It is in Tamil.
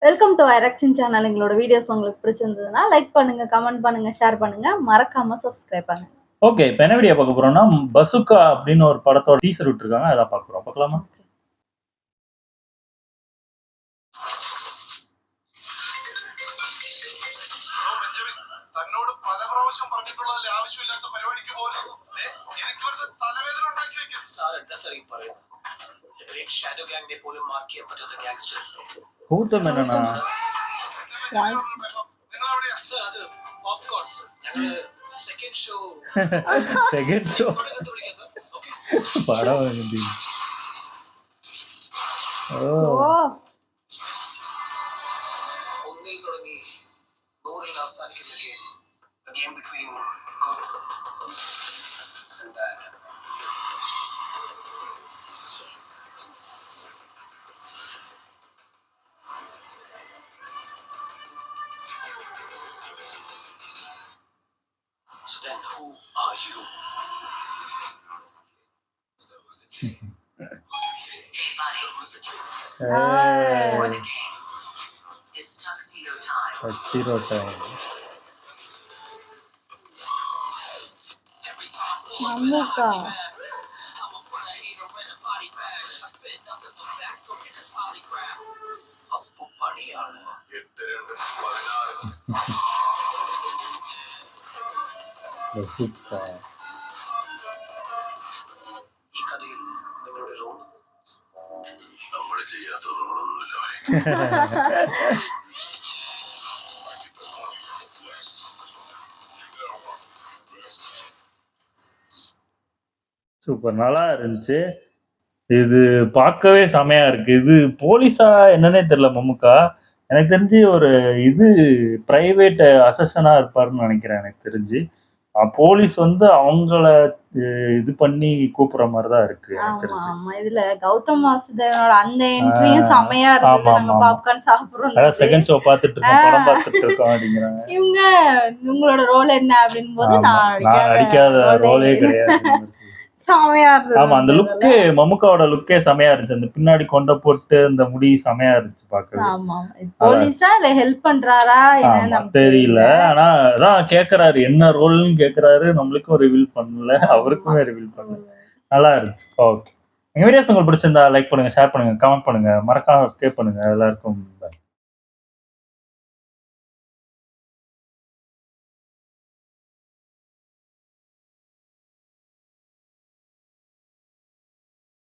வெல்கம் டு ஐரக்ஷன் சேனல். எங்களோட வீடியோஸ் உங்களுக்கு பிடிச்சிருந்ததுன்னா லைக் பண்ணுங்க, கமெண்ட் பண்ணுங்க, ஷேர் பண்ணுங்க, மறக்காம சப்ஸ்கிரைப் பண்ணுங்க. ஓகே, இப்போ என்ன வீடியோ பார்க்க போறோம்னா பசுக்கா அப்படின்னு ஒரு படத்தோட டீசர் விட்டுருக்காங்க, அதான் பார்க்குறோம். பார்க்கலாமா? തന്നോട് പല പ്രാവശ്യം പറഞ്ഞിട്ടുള്ളതല്ലേ ആവശ്യമില്ലാത്ത പരിപാടിക്ക് പോലും എനിക്ക് വെറുതെ തലവേദന ഉണ്ടാക്കി വെക്കും. സാർ എന്താ സാർ ഈ പറയുന്നത്? ഗ്രേറ്റ് ഷാഡോ ഗാങ്ങിനെ പോലും മാർക്ക് ചെയ്യാൻ പറ്റാത്ത ഗാങ്സ്റ്റേഴ്സിനെ கூட்டம் என்னன்னா നിങ്ങൾ എവിടെയാ സാർ? അത് പോപ്കോൺ സാർ. ഞങ്ങള് സെക്കൻഡ് ഷോ செகண்ட் ஷோ വിളിക്കാം സാർ. ഓക്കെ படம் வந்து ஓ ഒന്നിൽ തുടങ്ങി നൂറിൽ അവസാനിക്കുന്ന game. A game between good and bad. So then who are you? Hey buddy, ஏய், for the game. It's tuxedo time. tuxedo time. Every time I pull up in a Mamuka. hockey bag, I'ma put a hater in a body bag. I spit nothing but facts, don't get this polygraph. അപ്പൊ പണിയാണ്. 8-2-16. பசுக்கா ഈ കഥയിൽ നിങ്ങളുടെ റോൾ നമ്മൾ ചെയ്യാത്ത റോളൊന്നുമില്ല. சூப்பர், நல்லா இருந்துச்சு. இது பார்க்கவே செமையா இருக்கு. இது போலீஸா என்னன்னே தெரியல மம்முக்கா. எனக்கு தெரிஞ்சு ஒரு இது பிரைவேட் அசஸனா இருப்பாருன்னு நினைக்கிறேன் எனக்கு தெரிஞ்சு. போலீஸ் வந்து அவங்கள இது பண்ணி கூப்பிடுற மாதிரி தான் இருக்கு எனக்கு ஆமா தெரிஞ்சு. ஆமா. இதுல கௌதம் வாசுதேவனோட அந்த என்ட்ரியும் செமையா ஆமா இருந்தது. ஆமா நாங்க ஆமா. பாப்கார்ன் சாப்பிடுறோம். அதான் செகண்ட் ஷோ பார்த்துட்டு இருக்கோம், படம் பார்த்துட்டு இருக்கோம் அப்படிங்கிறாங்க. இவங்க உங்களோட ரோல் என்ன அப்படின்னு போது ஆமா, நான் அடிக்காத ரோலே கிடையாது. செமையா இருந்தது. ஆமா, அந்த லுக்கே மம்முக்காவோட லுக்கே செமையா இருந்துச்சு. அந்த பின்னாடி கொண்ட போட்டு அந்த முடி செமையா இருந்துச்சு பார்க்கவே. ஆமா போலீஸா இல்ல ஹெல்ப் பண்றாரா ஆமா என்ன நமக்கு தெரியல. ஆனா அதான் கேக்குறாரு, என்ன ரோல்னு கேக்குறாரு. நம்மளுக்கும் ரிவீல் பண்ணல, அவருக்குமே ரிவீல் பண்ணல. நல்லா இருந்துச்சு. ஓகே, எங்க வீடியோஸ் உங்களுக்கு பிடிச்சிருந்தா லைக் பண்ணுங்க, ஷேர் பண்ணுங்க, கமெண்ட் பண்ணுங்க, மறக்காம சப்ஸ்கிரைப் பண்ணுங்க. எல்லாருக்கும் bye.